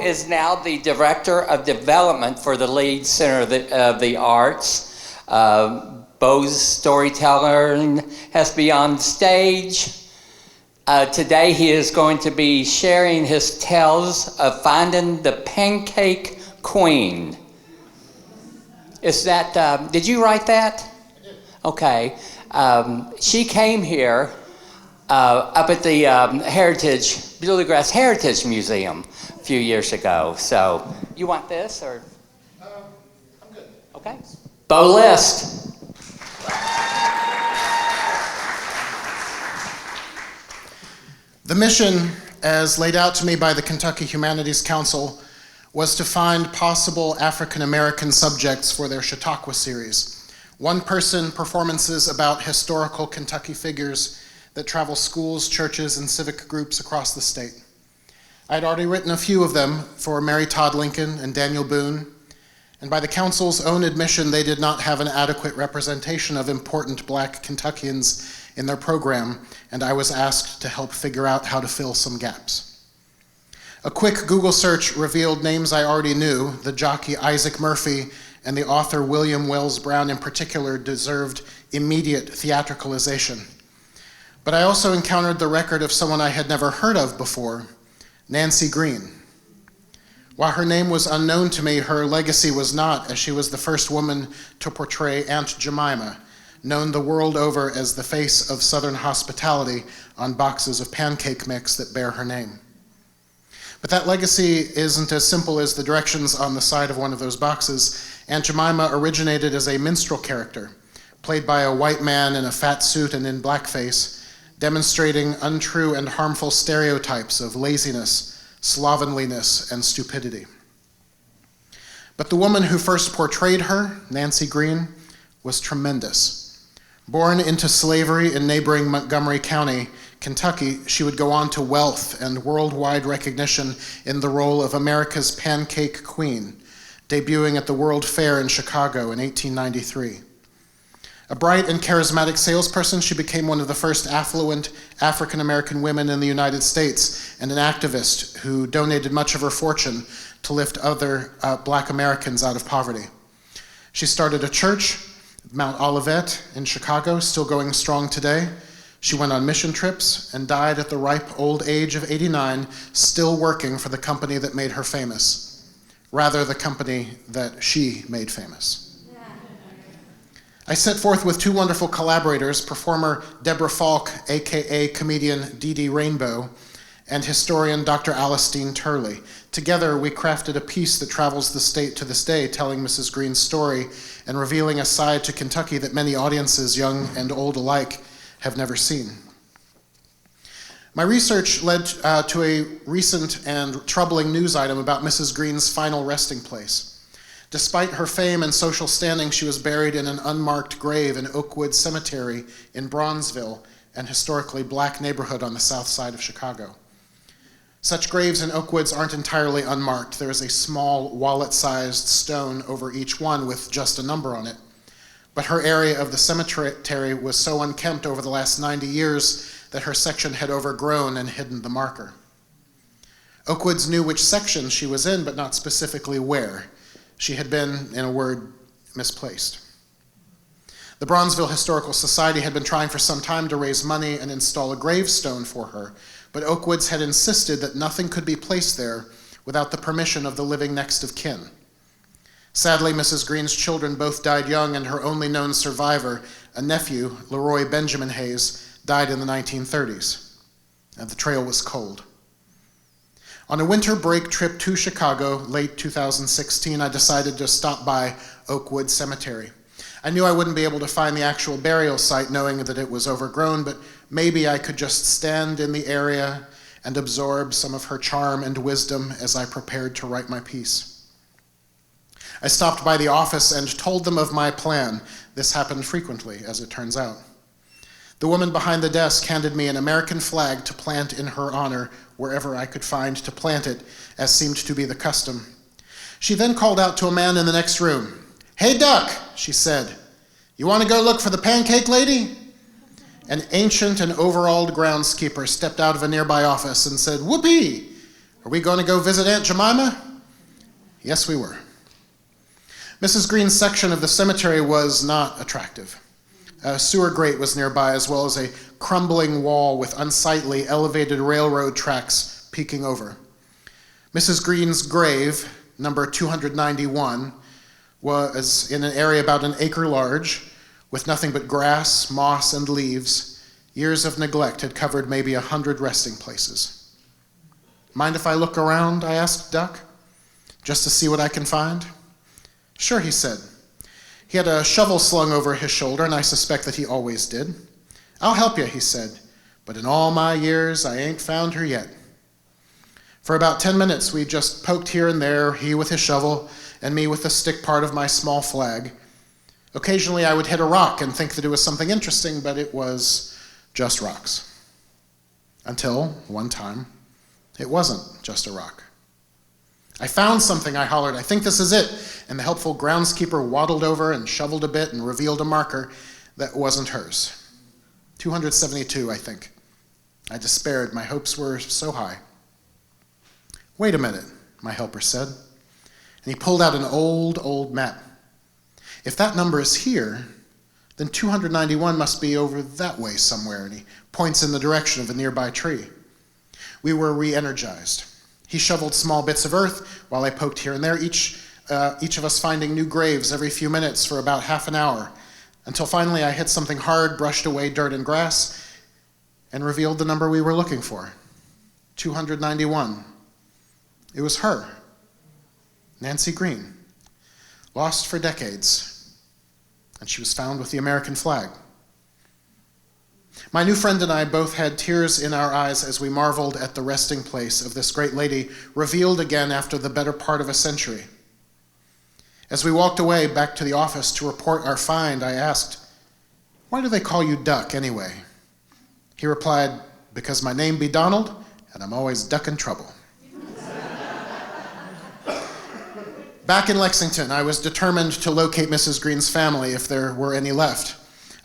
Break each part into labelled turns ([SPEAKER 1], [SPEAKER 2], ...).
[SPEAKER 1] is now the Director of Development for the Leeds Center of the Arts. Bo's storyteller has been on stage. Today he is going to be sharing his tales of finding the Pancake Queen. Is that, did you write that?
[SPEAKER 2] I did.
[SPEAKER 1] Okay. She came here up at the Bluegrass Heritage Museum a few years ago. So, you want this or?
[SPEAKER 2] I'm good.
[SPEAKER 1] Okay. Bo List.
[SPEAKER 2] The mission, as laid out to me by the Kentucky Humanities Council, was to find possible African American subjects for their Chautauqua series. One-person performances about historical Kentucky figures that travel schools, churches, and civic groups across the state. I had already written a few of them for Mary Todd Lincoln and Daniel Boone, and by the council's own admission, they did not have an adequate representation of important Black Kentuckians in their program, and I was asked to help figure out how to fill some gaps. A quick Google search revealed names I already knew. The jockey Isaac Murphy and the author William Wells Brown in particular deserved immediate theatricalization. But I also encountered the record of someone I had never heard of before, Nancy Green. While her name was unknown to me, her legacy was not, as she was the first woman to portray Aunt Jemima, known the world over as the face of Southern hospitality on boxes of pancake mix that bear her name. But that legacy isn't as simple as the directions on the side of one of those boxes. Aunt Jemima originated as a minstrel character, played by a white man in a fat suit and in blackface, demonstrating untrue and harmful stereotypes of laziness, slovenliness, and stupidity. But the woman who first portrayed her, Nancy Green, was tremendous. Born into slavery in neighboring Montgomery County, Kentucky, she would go on to wealth and worldwide recognition in the role of America's Pancake Queen, debuting at the World Fair in Chicago in 1893. A bright and charismatic salesperson, she became one of the first affluent African-American women in the United States and an activist who donated much of her fortune to lift other Black Americans out of poverty. She started a church, Mount Olivet in Chicago, still going strong today. She went on mission trips and died at the ripe old age of 89, still working for the company that made her famous. Rather, the company that she made famous. I set forth with two wonderful collaborators, performer Deborah Falk, aka comedian Dee Dee Rainbow, and historian Dr. Alistine Turley. Together, we crafted a piece that travels the state to this day, telling Mrs. Green's story and revealing a side to Kentucky that many audiences, young and old alike, have never seen. My research led to a recent and troubling news item about Mrs. Green's final resting place. Despite her fame and social standing, she was buried in an unmarked grave in Oakwood Cemetery in Bronzeville, an historically Black neighborhood on the south side of Chicago. Such graves in Oakwoods aren't entirely unmarked. There is a small wallet-sized stone over each one with just a number on it. But her area of the cemetery was so unkempt over the last 90 years that her section had overgrown and hidden the marker. Oakwoods knew which section she was in, but not specifically where. She had been, in a word, misplaced. The Bronzeville Historical Society had been trying for some time to raise money and install a gravestone for her, but Oakwoods had insisted that nothing could be placed there without the permission of the living next of kin. Sadly, Mrs. Green's children both died young, and her only known survivor, a nephew, Leroy Benjamin Hayes, died in the 1930s, and the trail was cold. On a winter break trip to Chicago, late 2016, I decided to stop by Oakwood Cemetery. I knew I wouldn't be able to find the actual burial site knowing that it was overgrown, but maybe I could just stand in the area and absorb some of her charm and wisdom as I prepared to write my piece. I stopped by the office and told them of my plan. This happened frequently, as it turns out. The woman behind the desk handed me an American flag to plant in her honor wherever I could find to plant it, as seemed to be the custom. She then called out to a man in the next room. "Hey, Duck," she said, "you want to go look for the pancake lady?" An ancient and overalled groundskeeper stepped out of a nearby office and said, "Whoopee," Are we going to go visit Aunt Jemima? Yes, we were. Mrs. Green's section of the cemetery was not attractive. A sewer grate was nearby, as well as a crumbling wall with unsightly elevated railroad tracks peeking over. Mrs. Green's grave, number 291, was in an area about an acre large, with nothing but grass, moss, and leaves. Years of neglect had covered maybe 100 resting places. Mind if I look around, I asked Duck, just to see what I can find? Sure, he said. He had a shovel slung over his shoulder, and I suspect that he always did. I'll help you, he said, but in all my years, I ain't found her yet. For about 10 minutes, we just poked here and there, he with his shovel, and me with the stick part of my small flag. Occasionally, I would hit a rock and think that it was something interesting, but it was just rocks. Until, one time, it wasn't just a rock. I found something, I hollered. I think this is it. And the helpful groundskeeper waddled over and shoveled a bit and revealed a marker that wasn't hers. 272, I think. I despaired. My hopes were so high. Wait a minute, my helper said. And he pulled out an old map. If that number is here, then 291 must be over that way somewhere. And he points in the direction of a nearby tree. We were re-energized. He shoveled small bits of earth while I poked here and there, each of us finding new graves every few minutes for about half an hour, until finally I hit something hard, brushed away dirt and grass, and revealed the number we were looking for, 291. It was her, Nancy Green, lost for decades, and she was found with the American flag. My new friend and I both had tears in our eyes as we marveled at the resting place of this great lady, revealed again after the better part of a century. As we walked away back to the office to report our find, I asked, "Why do they call you Duck anyway?" He replied, "Because my name be Donald, and I'm always ducking trouble." Back in Lexington, I was determined to locate Mrs. Green's family if there were any left.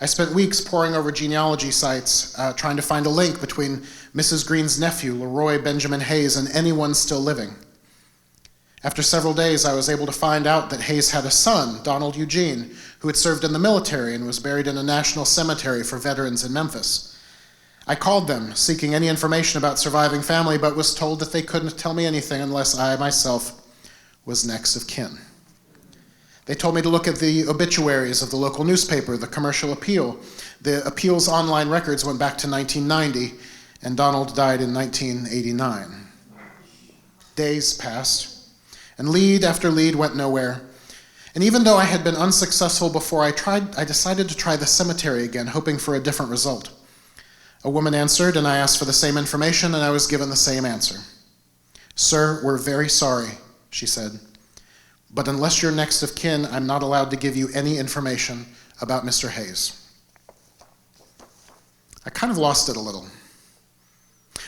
[SPEAKER 2] I spent weeks poring over genealogy sites, trying to find a link between Mrs. Green's nephew, Leroy Benjamin Hayes, and anyone still living. After several days, I was able to find out that Hayes had a son, Donald Eugene, who had served in the military and was buried in a national cemetery for veterans in Memphis. I called them, seeking any information about surviving family, but was told that they couldn't tell me anything unless I myself was next of kin. They told me to look at the obituaries of the local newspaper, the Commercial Appeal. The Appeal's online records went back to 1990, and Donald died in 1989. Days passed, and lead after lead went nowhere. And even though I had been unsuccessful before, I decided to try the cemetery again, hoping for a different result. A woman answered, and I asked for the same information, and I was given the same answer. "Sir, we're very sorry," she said. "But unless you're next of kin, I'm not allowed to give you any information about Mr. Hayes." I kind of lost it a little.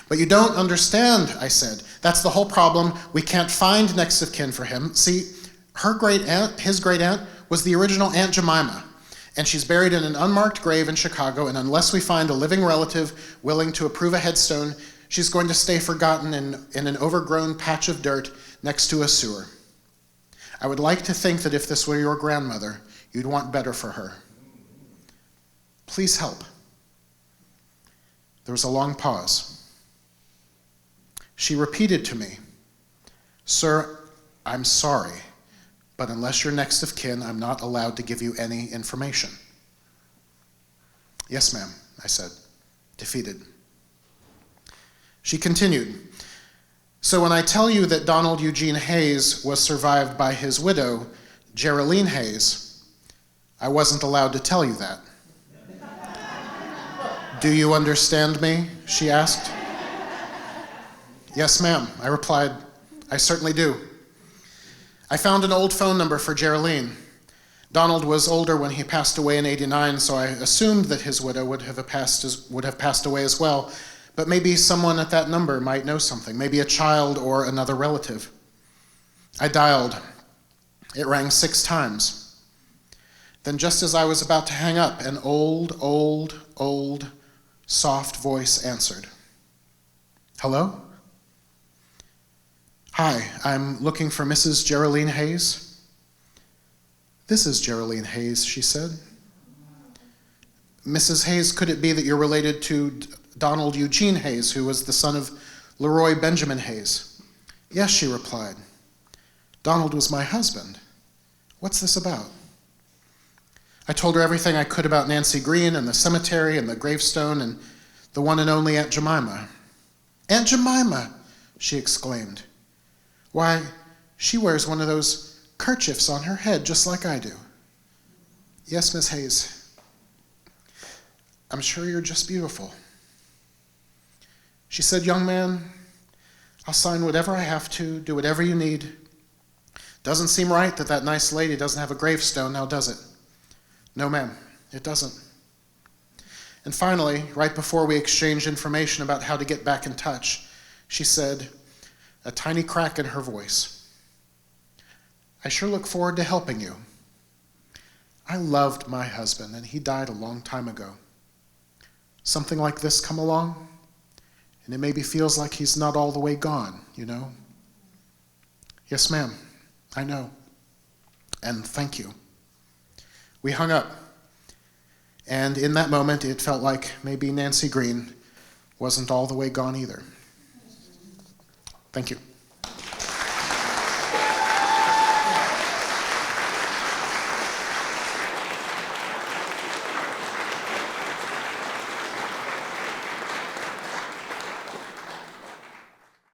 [SPEAKER 2] "But you don't understand," I said. "That's the whole problem. We can't find next of kin for him. See, his great aunt, was the original Aunt Jemima, and she's buried in an unmarked grave in Chicago, and unless we find a living relative willing to approve a headstone, she's going to stay forgotten in an overgrown patch of dirt next to a sewer. I would like to think that if this were your grandmother, you'd want better for her. Please help." There was a long pause. She repeated to me, "Sir, I'm sorry, but unless you're next of kin, I'm not allowed to give you any information." "Yes, ma'am," I said, defeated. She continued, "So when I tell you that Donald Eugene Hayes was survived by his widow, Geraldine Hayes, I wasn't allowed to tell you that." "Do you understand me?" she asked. "Yes, ma'am," I replied. "I certainly do." I found an old phone number for Geraldine. Donald was older when he passed away in '89, so I assumed that his widow would have passed away as well. But maybe someone at that number might know something, maybe a child or another relative. I dialed. It rang 6 times. Then just as I was about to hang up, an old, soft voice answered. "Hello?" Hi, I'm looking for Mrs. Geraldine Hayes. This is Geraldine Hayes, she said. Mrs. Hayes, could it be that you're related to Donald Eugene Hayes, who was the son of Leroy Benjamin Hayes? Yes, she replied. Donald was my husband. What's this about? I told her everything I could about Nancy Green and the cemetery and the gravestone and the one and only Aunt Jemima. Aunt Jemima, she exclaimed. Why, she wears one of those kerchiefs on her head just like I do. Yes, Miss Hayes. I'm sure you're just beautiful. She said, young man, I'll sign whatever I have to, do whatever you need. Doesn't seem right that that nice lady doesn't have a gravestone now, does it? No, ma'am, it doesn't. And finally, right before we exchanged information about how to get back in touch, she said, a tiny crack in her voice, I sure look forward to helping you. I loved my husband, and he died a long time ago. Something like this come along, and it maybe feels like he's not all the way gone, you know? Yes, ma'am, I know. And thank you. We hung up, and in that moment, it felt like maybe Nancy Green wasn't all the way gone either. Thank you.